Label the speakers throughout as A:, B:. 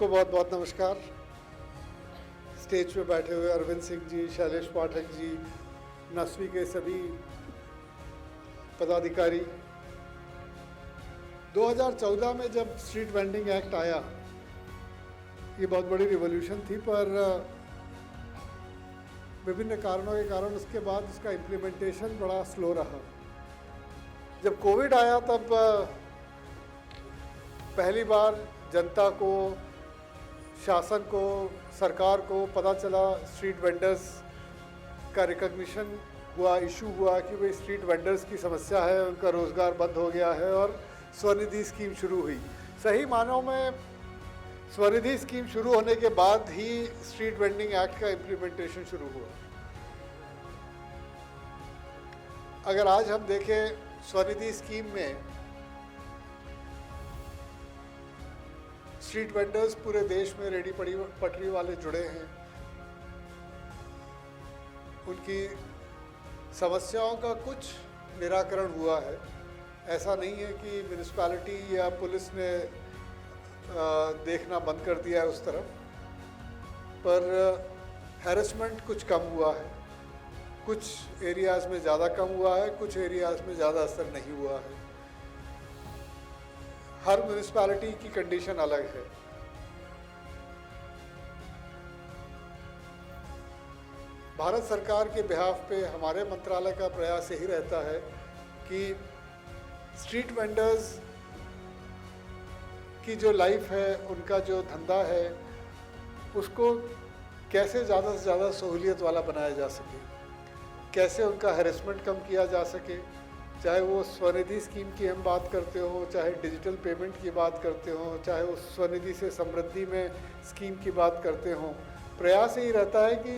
A: सबको बहुत बहुत नमस्कार। स्टेज पे बैठे हुए अरविंद सिंह जी, शैलेश पाठक जी, नस्वी के सभी पदाधिकारी। 2014 में जब स्ट्रीट वेंडिंग एक्ट आया, ये बहुत बड़ी रिवॉल्यूशन थी, पर विभिन्न कारणों के कारण उसके बाद उसका इम्प्लीमेंटेशन बड़ा स्लो रहा। जब कोविड आया तब पहली बार जनता को, शासन को, सरकार को पता चला, स्ट्रीट वेंडर्स का रिकग्निशन हुआ, इशू हुआ कि भाई स्ट्रीट वेंडर्स की समस्या है, उनका रोज़गार बंद हो गया है और स्वनिधि स्कीम शुरू हुई। सही मानों में स्वनिधि स्कीम शुरू होने के बाद ही स्ट्रीट वेंडिंग एक्ट का इम्प्लीमेंटेशन शुरू हुआ। अगर आज हम देखें, स्वनिधि स्कीम में स्ट्रीट वेंडर्स पूरे देश में रेडी पटरी वाले जुड़े हैं। उनकी समस्याओं का कुछ निराकरण हुआ है। ऐसा नहीं है कि म्यूनिसिपैलिटी या पुलिस ने देखना बंद कर दिया है उस तरफ, पर हैरेसमेंट कुछ कम हुआ है। कुछ एरियाज़ में ज़्यादा कम हुआ है, कुछ एरियाज़ में ज़्यादा असर नहीं हुआ है। हर म्यूनिसिपैलिटी की कंडीशन अलग है। भारत सरकार के बिहाफ पे हमारे मंत्रालय का प्रयास यही रहता है कि स्ट्रीट वेंडर्स की जो लाइफ है, उनका जो धंधा है, उसको कैसे ज़्यादा से ज़्यादा सहूलियत वाला बनाया जा सके, कैसे उनका हैरेसमेंट कम किया जा सके। चाहे वो स्वनिधि स्कीम की हम बात करते हो, चाहे डिजिटल पेमेंट की बात करते हो, चाहे वो स्वनिधि से समृद्धि में स्कीम की बात करते हो, प्रयास यही रहता है कि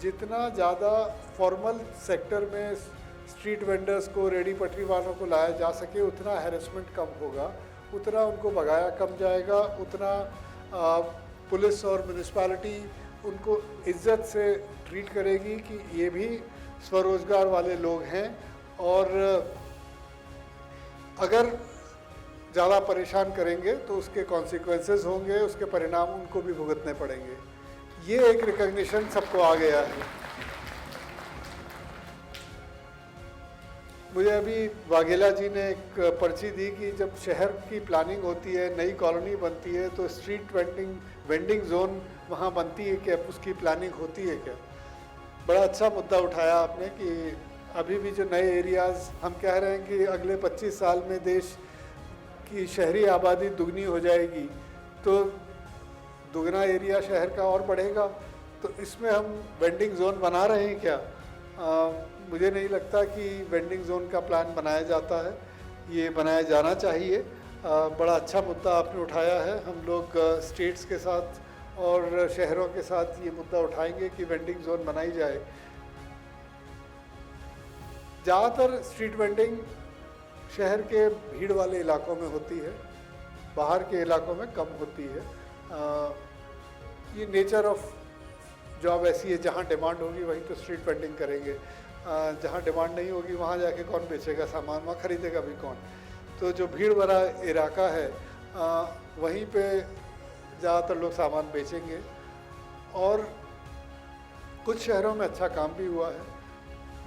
A: जितना ज़्यादा फॉर्मल सेक्टर में स्ट्रीट वेंडर्स को, रेडी पटरी वालों को लाया जा सके, उतना हैरेसमेंट कम होगा, उतना उनको भगाया कम जाएगा, उतना पुलिस और म्यूनिसिपैलिटी उनको इज्जत से ट्रीट करेगी कि ये भी स्वरोजगार वाले लोग हैं। और अगर ज़्यादा परेशान करेंगे तो उसके कॉन्सिक्वेंसेस होंगे, उसके परिणाम उनको भी भुगतने पड़ेंगे। ये एक रिकग्निशन सबको आ गया है। मुझे अभी वाघेला जी ने एक पर्ची दी कि जब शहर की प्लानिंग होती है, नई कॉलोनी बनती है, तो स्ट्रीट वेंडिंग जोन वहाँ बनती है क्या, उसकी प्लानिंग होती है क्या। बड़ा अच्छा मुद्दा उठाया आपने कि अभी भी जो नए एरियाज़ हम कह रहे हैं कि अगले 25 साल में देश की शहरी आबादी दुगनी हो जाएगी, तो दुगना एरिया शहर का और बढ़ेगा, तो इसमें हम वेंडिंग जोन बना रहे हैं क्या। मुझे नहीं लगता कि वेंडिंग जोन का प्लान बनाया जाता है, ये बनाया जाना चाहिए। बड़ा अच्छा मुद्दा आपने उठाया है। हम लोग स्टेट्स के साथ और शहरों के साथ ये मुद्दा उठाएंगे कि वेंडिंग जोन बनाई जाए। ज़्यादातर स्ट्रीट वेंडिंग शहर के भीड़ वाले इलाकों में होती है, बाहर के इलाकों में कम होती है। ये नेचर ऑफ जॉब ऐसी है, जहाँ डिमांड होगी वहीं तो स्ट्रीट वेंडिंग करेंगे, जहाँ डिमांड नहीं होगी वहाँ जाके कौन बेचेगा सामान, वहाँ ख़रीदेगा भी कौन। तो जो भीड़ वाला इलाका है वहीं पे ज़्यादातर लोग सामान बेचेंगे। और कुछ शहरों में अच्छा काम भी हुआ है।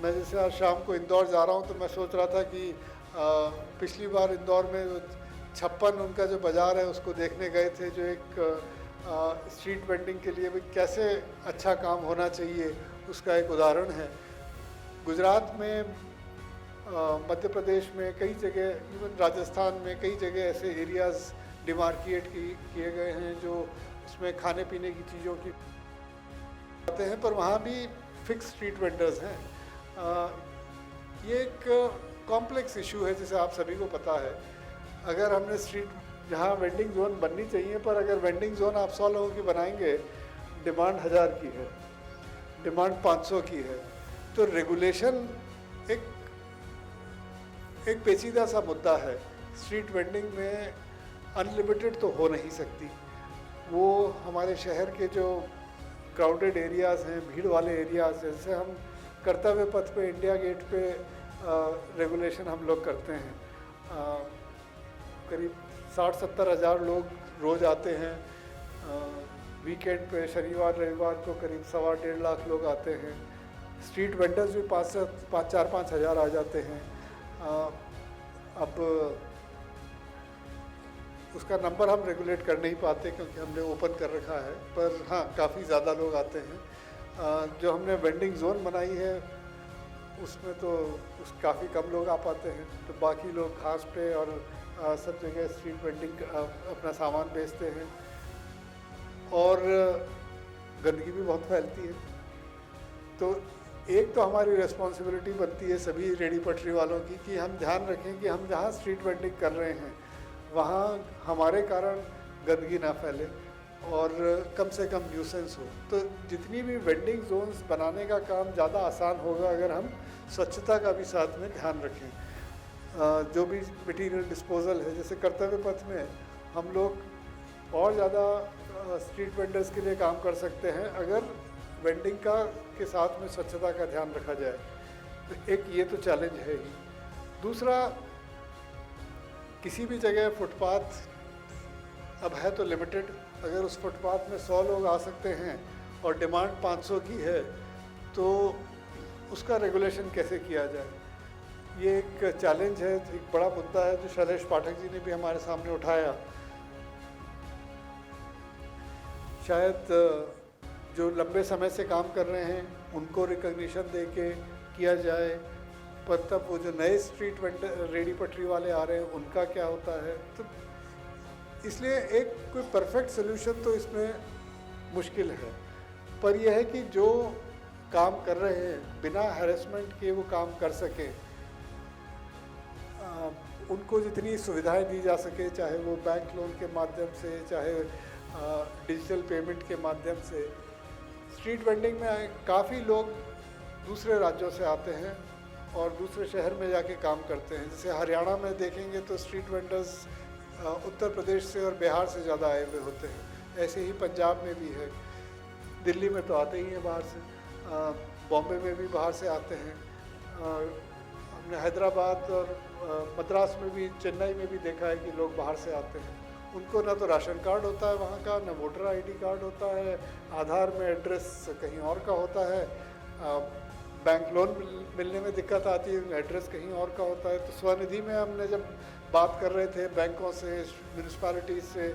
A: मैं जैसे आज शाम को इंदौर जा रहा हूँ तो मैं सोच रहा था कि पिछली बार इंदौर में 56 उनका जो बाज़ार है उसको देखने गए थे, जो एक स्ट्रीट वेंडिंग के लिए भी कैसे अच्छा काम होना चाहिए उसका एक उदाहरण है। गुजरात में, मध्य प्रदेश में कई जगह, इवन राजस्थान में कई जगह ऐसे एरियाज़ डिमार्किएट किए गए हैं जो उसमें खाने पीने की चीज़ों की आते हैं, पर वहाँ भी फिक्स स्ट्रीट वेंडर्स हैं। ये एक कॉम्प्लेक्स इशू है जिसे आप सभी को पता है। अगर हमने स्ट्रीट जहाँ वेंडिंग जोन बननी चाहिए, पर अगर वेंडिंग जोन आप 100 लोगों की बनाएंगे, डिमांड 1000 की है, डिमांड 500 की है, तो रेगुलेशन एक पेचीदा सा मुद्दा है। स्ट्रीट वेंडिंग में अनलिमिटेड तो हो नहीं सकती। वो हमारे शहर के जो क्राउडेड एरियाज़ हैं, भीड़ वाले एरियाज़, जैसे हम कर्तव्य पथ पे, इंडिया गेट पे रेगुलेशन हम लोग करते हैं। करीब 60-70 हज़ार लोग रोज़ आते हैं। वीकेंड पे शनिवार रविवार को करीब 1.25 लाख लोग आते हैं। स्ट्रीट वेंडर्स भी 4-5 हज़ार आ जाते हैं। अब उसका नंबर हम रेगुलेट कर नहीं पाते क्योंकि हमने ओपन कर रखा है, पर हाँ काफ़ी ज़्यादा लोग आते हैं। जो हमने वेंडिंग जोन बनाई है उसमें तो काफ़ी कम लोग आ पाते हैं, तो बाकी लोग घास पे और सब जगह स्ट्रीट वेंडिंग अपना सामान बेचते हैं। और गंदगी भी बहुत फैलती है। तो एक तो हमारी रिस्पॉन्सिबिलिटी बनती है सभी रेडी पटरी वालों की कि हम ध्यान रखें कि हम जहाँ स्ट्रीट वेंडिंग कर रहे हैं वहाँ हमारे कारण गंदगी ना फैले और कम से कम न्यूसेंस हो। तो जितनी भी वेंडिंग जोन्स बनाने का काम ज़्यादा आसान होगा अगर हम स्वच्छता का भी साथ में ध्यान रखें। जो भी मटेरियल डिस्पोजल है, जैसे कर्तव्य पथ में हम लोग और ज़्यादा स्ट्रीट वेंडर्स के लिए काम कर सकते हैं अगर वेंडिंग के साथ में स्वच्छता का ध्यान रखा जाए। तो एक ये तो चैलेंज है ही। दूसरा, किसी भी जगह फुटपाथ अब है तो लिमिटेड, अगर उस फुटपाथ में 100 लोग आ सकते हैं और डिमांड 500 की है तो उसका रेगुलेशन कैसे किया जाए, ये एक चैलेंज है, एक बड़ा मुद्दा है जो शैलेश पाठक जी ने भी हमारे सामने उठाया। शायद जो लंबे समय से काम कर रहे हैं उनको रिकग्निशन दे के किया जाए, पर तब वो जो नए स्ट्रीट वेंडर रेडी पटरी वाले आ रहे हैं उनका क्या होता है। तो इसलिए एक कोई परफेक्ट सोल्यूशन तो इसमें मुश्किल है, पर यह है कि जो काम कर रहे हैं बिना हैरेसमेंट के वो काम कर सकें, उनको जितनी सुविधाएं दी जा सके, चाहे वो बैंक लोन के माध्यम से, चाहे डिजिटल पेमेंट के माध्यम से। स्ट्रीट वेंडिंग में काफ़ी लोग दूसरे राज्यों से आते हैं और दूसरे शहर में जाके काम करते हैं। जैसे हरियाणा में देखेंगे तो स्ट्रीट वेंडर्स उत्तर प्रदेश से और बिहार से ज़्यादा आए हुए होते हैं। ऐसे ही पंजाब में भी है, दिल्ली में तो आते ही हैं बाहर से, बॉम्बे में भी बाहर से आते हैं। हमने हैदराबाद और मद्रास में भी, चेन्नई में भी देखा है कि लोग बाहर से आते हैं। उनको ना तो राशन कार्ड होता है वहाँ का, ना वोटर आईडी कार्ड होता है, आधार में एड्रेस कहीं और का होता है, बैंक लोन मिलने में दिक्कत आती है, एड्रेस कहीं और का होता है। तो स्वनिधि में हमने जब बात कर रहे थे बैंकों से, म्यूनिसिपैलिटीज से,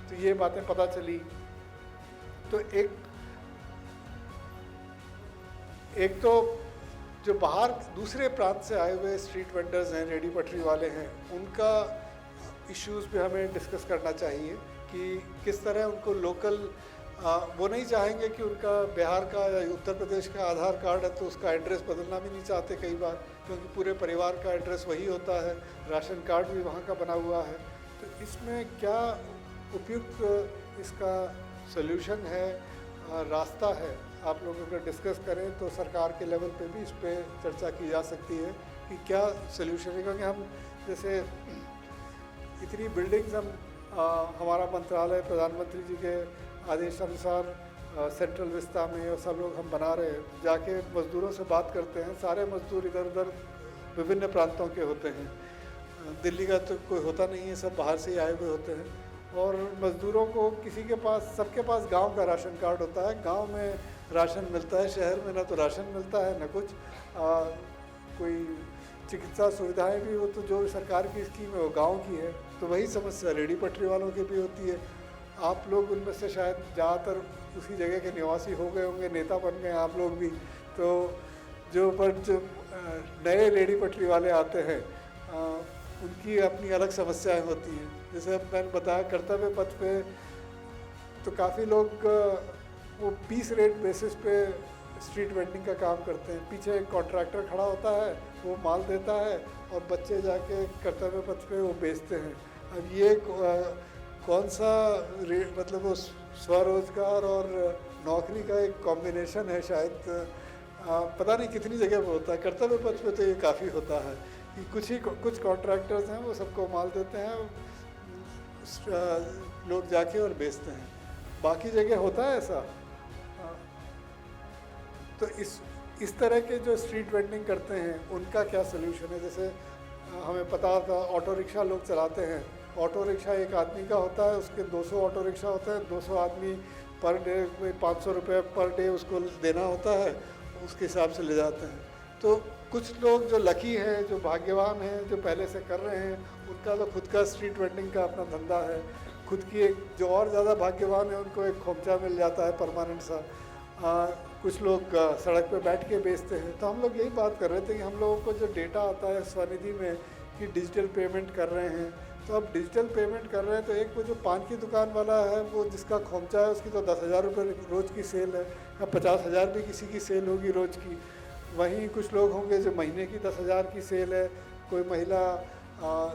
A: तो ये बातें पता चली। तो एक तो जो बाहर दूसरे प्रांत से आए हुए स्ट्रीट वेंडर्स हैं, रेडी पटरी वाले हैं, उनका इश्यूज़ पे हमें डिस्कस करना चाहिए कि किस तरह उनको लोकल, वो नहीं चाहेंगे कि उनका बिहार का या उत्तर प्रदेश का आधार कार्ड है तो उसका एड्रेस बदलना भी नहीं चाहते कई बार, क्योंकि पूरे परिवार का एड्रेस वही होता है, राशन कार्ड भी वहाँ का बना हुआ है। तो इसमें क्या उपयुक्त इसका सल्यूशन है, रास्ता है, आप लोग अगर डिस्कस करें तो सरकार के लेवल पे भी इस पर चर्चा की जा सकती है कि क्या सल्यूशन है। क्योंकि हम जैसे इतनी बिल्डिंग्स हमारा मंत्रालय प्रधानमंत्री जी के आदेश अनुसार सेंट्रल विस्ता में और सब लोग हम बना रहे हैं, जाके मज़दूरों से बात करते हैं, सारे मज़दूर इधर उधर विभिन्न प्रांतों के होते हैं, दिल्ली का तो कोई होता नहीं है, सब बाहर से ही आए हुए होते हैं। और मज़दूरों को किसी के पास, सबके पास गांव का राशन कार्ड होता है, गांव में राशन मिलता है, शहर में ना तो राशन मिलता है ना कुछ, कोई चिकित्सा सुविधाएं भी हो तो जो सरकार की स्कीम है वो गांव की है। तो वही समस्या रेडी पटरी वालों की भी होती है। आप लोग उनमें से शायद ज़्यादातर उसी जगह के निवासी हो गए होंगे, नेता बन गए आप लोग भी, तो जो नए रेडी पटरी वाले आते हैं उनकी अपनी अलग समस्याएं होती हैं। जैसे अब मैंने बताया कर्तव्य पथ पे तो काफ़ी लोग वो पीस रेट बेसिस पे स्ट्रीट वेंडिंग का काम करते हैं। पीछे एक कॉन्ट्रैक्टर खड़ा होता है, वो माल देता है और बच्चे जाके कर्तव्य पथ पे वो बेचते हैं। अब ये कौन सा मतलब वो स्वरोजगार और नौकरी का एक कॉम्बिनेशन है शायद, पता नहीं कितनी जगह पे होता है। कर्तव्य पथ पे तो ये काफ़ी होता है कि कुछ कॉन्ट्रैक्टर्स हैं वो सबको माल देते हैं, लोग जाके और बेचते हैं, बाकी जगह होता है ऐसा। तो इस तरह के जो स्ट्रीट वेंडिंग करते हैं उनका क्या सलूशन है। जैसे हमें पता था ऑटो रिक्शा लोग चलाते हैं, ऑटो रिक्शा एक आदमी का होता है, उसके 200 ऑटो रिक्शा होते हैं, 200 आदमी पर डे 500 रुपये पर डे उसको देना होता है, उसके हिसाब से ले जाते हैं। तो कुछ लोग जो लकी हैं, जो भाग्यवान हैं, जो पहले से कर रहे हैं, उनका तो खुद का स्ट्रीट वेंडिंग का अपना धंधा है। खुद की एक जो और ज़्यादा भाग्यवान है उनको एक खोमचा मिल जाता है परमानेंट सा। कुछ लोग सड़क पे बैठ के बेचते हैं। तो हम लोग यही बात कर रहे थे कि हम लोगों को जो डेटा आता है स्वनिधि में कि डिजिटल पेमेंट कर रहे हैं, तो अब डिजिटल पेमेंट कर रहे हैं तो एक वो जो पान की दुकान वाला है, वो जिसका खोमचा है उसकी तो 10,000 रुपये रोज़ की सेल है, या 50,000 भी किसी की सेल होगी रोज़ की। वहीं कुछ लोग होंगे जो महीने की 10,000 की सेल है। कोई महिला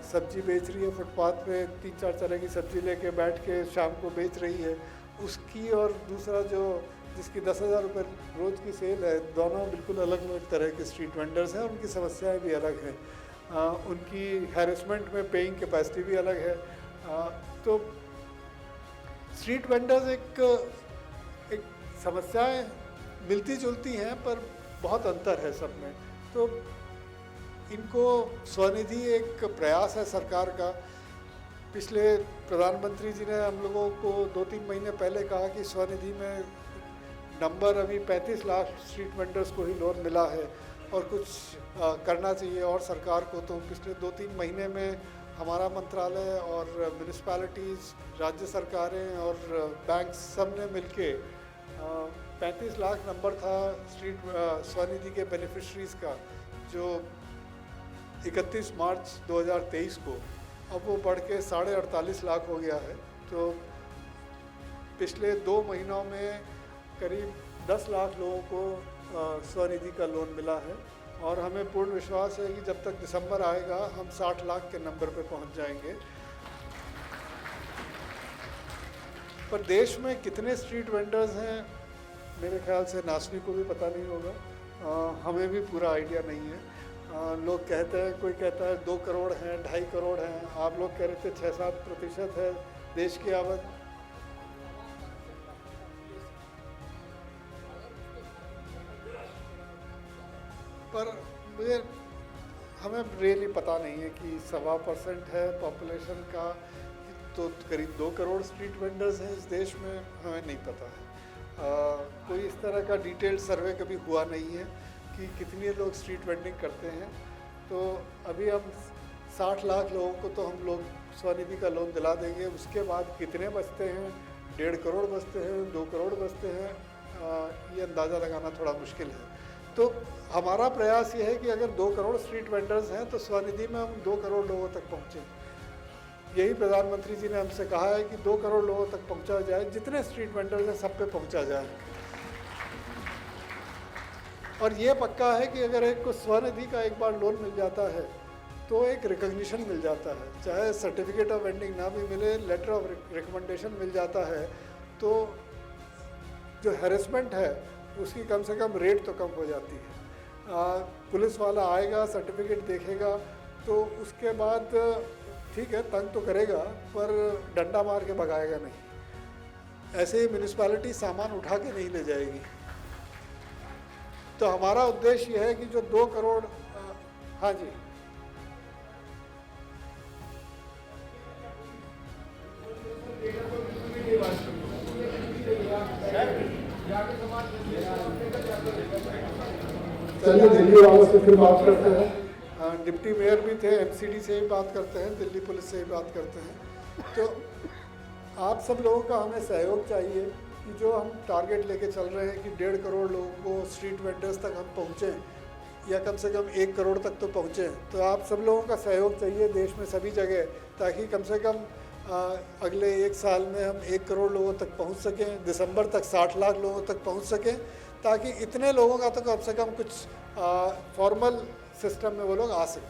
A: सब्जी बेच रही है फुटपाथ पे, 3-4 तरह की सब्जी लेके बैठ के शाम को बेच रही है उसकी, और दूसरा जो जिसकी 10,000 रुपये रोज़ की सेल है, दोनों बिल्कुल अलग अलग तरह के स्ट्रीट वेंडर्स हैं। उनकी समस्याएं भी अलग हैं, उनकी हैरेसमेंट में पेइंग कैपेसिटी भी अलग है। तो स्ट्रीट वेंडर्स एक समस्याएं मिलती जुलती हैं पर बहुत अंतर है सब में। तो इनको स्वनिधि एक प्रयास है सरकार का। पिछले प्रधानमंत्री जी ने हम लोगों को 2-3 महीने पहले कहा कि स्वनिधि में नंबर अभी 35 लाख स्ट्रीट वेंडर्स को ही लोन मिला है और कुछ करना चाहिए और सरकार को। तो पिछले 2-3 महीने में हमारा मंत्रालय और म्यूनिसिपैलिटीज़, राज्य सरकारें और बैंक सब ने मिलके 35 लाख नंबर था स्ट्रीट स्वनिधि के बेनिफिशरीज़ का, जो 31 मार्च 2023 को, अब वो बढ़ के 48.5 लाख हो गया है। तो पिछले 2 महीनों में करीब 10 लाख लोगों को स्वनिधि का लोन मिला है और हमें पूर्ण विश्वास है कि जब तक दिसंबर आएगा हम 60 लाख के नंबर पे पहुंच जाएंगे। पर देश में कितने स्ट्रीट वेंडर्स हैं मेरे ख्याल से नासनी को भी पता नहीं होगा, हमें भी पूरा आइडिया नहीं है। लोग कहते हैं, कोई कहता है 2 करोड़ हैं, 2.5 करोड़ हैं, आप लोग कह रहे थे 6-7% है देश की आबादी। पर हमें रियली पता नहीं है कि 1.25% है पॉपुलेशन का, तो करीब 2 करोड़ स्ट्रीट वेंडर्स हैं इस देश में, हमें नहीं पता है। कोई इस तरह का डिटेल्ड सर्वे कभी हुआ नहीं है कि कितने लोग स्ट्रीट वेंडिंग करते हैं। तो अभी हम 60 लाख लोगों को तो हम लोग स्वनिधि का लोन दिला देंगे, उसके बाद कितने बचते हैं, 1.5 करोड़ बचते हैं, 2 करोड़ बचते हैं, ये अंदाज़ा लगाना थोड़ा मुश्किल है। तो हमारा प्रयास ये है कि अगर 2 करोड़ स्ट्रीट वेंडर्स हैं तो स्वनिधि में हम 2 करोड़ लोगों तक पहुँचें। यही प्रधानमंत्री जी ने हमसे कहा है कि 2 करोड़ लोगों तक पहुंचा जाए, जितने स्ट्रीट वेंडर्स हैं सब पे पहुंचा जाए। और ये पक्का है कि अगर एक को स्वनिधि का एक बार लोन मिल जाता है तो एक रिकॉग्निशन मिल जाता है, चाहे सर्टिफिकेट ऑफ वेंडिंग ना भी मिले, लेटर ऑफ रिकमेंडेशन मिल जाता है, तो जो हैरेसमेंट है उसकी कम से कम रेट तो कम हो जाती है। पुलिस वाला आएगा, सर्टिफिकेट देखेगा, तो उसके बाद ठीक है तंग तो करेगा पर डंडा मार के भगाएगा नहीं। ऐसे ही म्यूनिसिपैलिटी सामान उठा के नहीं ले जाएगी। तो हमारा उद्देश्य यह है कि जो 2 करोड़ हाँ जी, चलिए दिल्ली वालों से फिर बात करते हैं। डिप्टी मेयर भी थे, एमसीडी से ही बात करते हैं, दिल्ली पुलिस से ही बात करते हैं। तो आप सब लोगों का हमें सहयोग चाहिए कि जो हम टारगेट लेके चल रहे हैं कि 1.5 करोड़ लोगों को स्ट्रीट वेंडर्स तक हम पहुँचें या कम से कम 1 करोड़ तक तो पहुँचें। तो आप सब लोगों का सहयोग चाहिए देश में सभी जगह, ताकि कम से कम अगले 1 साल में हम 1 करोड़ लोगों तक पहुँच सकें, दिसंबर तक 60 लाख लोगों तक पहुँच सकें, ताकि इतने लोगों का तो कम से कम कुछ फॉर्मल सिस्टम में वो लोग आ सकें।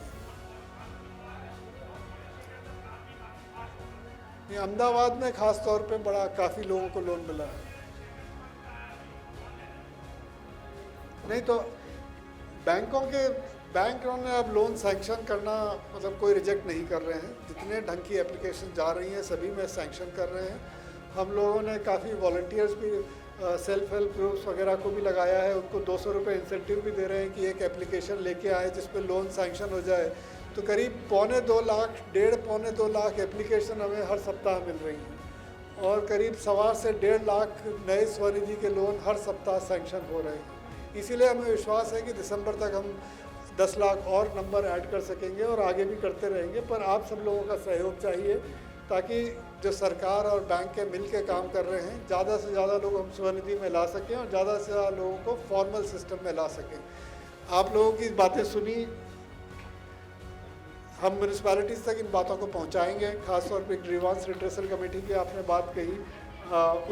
A: ये अहमदाबाद में ख़ास तौर पे बड़ा काफ़ी लोगों को लोन मिला है। नहीं तो बैंकों ने अब लोन सैंक्शन करना मतलब कोई रिजेक्ट नहीं कर रहे हैं। जितने ढंग की एप्लीकेशन जा रही हैं सभी में सैंक्शन कर रहे हैं। हम लोगों ने काफ़ी वॉलंटियर्स भी सेल्फ हेल्प ग्रुप्स वगैरह को भी लगाया है, उनको 200 रुपये इंसेंटिव भी दे रहे हैं कि एक एप्लीकेशन लेके आए जिस पे लोन सैंक्शन हो जाए। तो करीब पौने 2 लाख, पौने 2 लाख एप्लीकेशन हमें हर सप्ताह मिल रही हैं और करीब 1.25 से 1.5 लाख नए स्वनिधि के लोन हर सप्ताह सैंक्शन हो रहे हैं। इसीलिए हमें विश्वास है कि दिसंबर तक हम 10 लाख और नंबर ऐड कर सकेंगे और आगे भी करते रहेंगे। पर आप सब लोगों का सहयोग चाहिए ताकि जो सरकार और बैंक के मिल के काम कर रहे हैं, ज़्यादा से ज़्यादा लोग हम स्वनिधि में ला सकें और ज़्यादा से ज़्यादा लोगों को फॉर्मल सिस्टम में ला सकें। आप लोगों की बातें सुनी, हम म्यूनिसपैलिटीज़ तक इन बातों को पहुंचाएंगे। खासतौर पे ग्रीवांस रिड्रेसल कमेटी की आपने बात कही,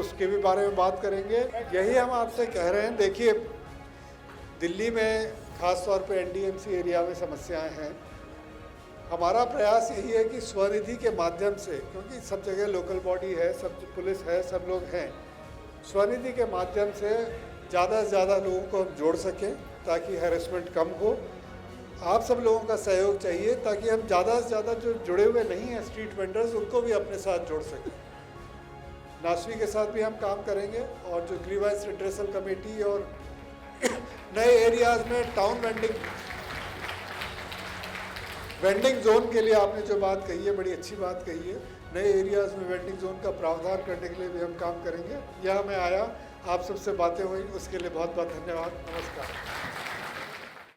A: उसके भी बारे में बात करेंगे। यही हम आपसे कह रहे हैं। देखिए, दिल्ली में खासतौर पे एनडीएमसी एरिया में समस्याएं हैं। हमारा प्रयास यही है कि स्वनिधि के माध्यम से, क्योंकि सब जगह लोकल बॉडी है, सब पुलिस है, सब लोग हैं, स्वनिधि के माध्यम से ज़्यादा से ज़्यादा लोगों को हम जोड़ सकें ताकि हैरेसमेंट कम हो। आप सब लोगों का सहयोग चाहिए ताकि हम ज़्यादा से ज़्यादा जो जुड़े हुए नहीं हैं स्ट्रीट वेंडर्स, उनको भी अपने साथ जोड़ सकें। नासवी के साथ भी हम काम करेंगे और जो ग्रीवांस रिड्रेसल कमेटी और नए एरियाज़ में टाउन वेंडिंग जोन के लिए आपने जो बात कही है, बड़ी अच्छी बात कही है। नए एरियाज़ में वेंडिंग जोन का प्रावधान करने के लिए भी हम काम करेंगे। यह हमें आया, आप सबसे बातें हुई, उसके लिए बहुत बहुत धन्यवाद। नमस्कार।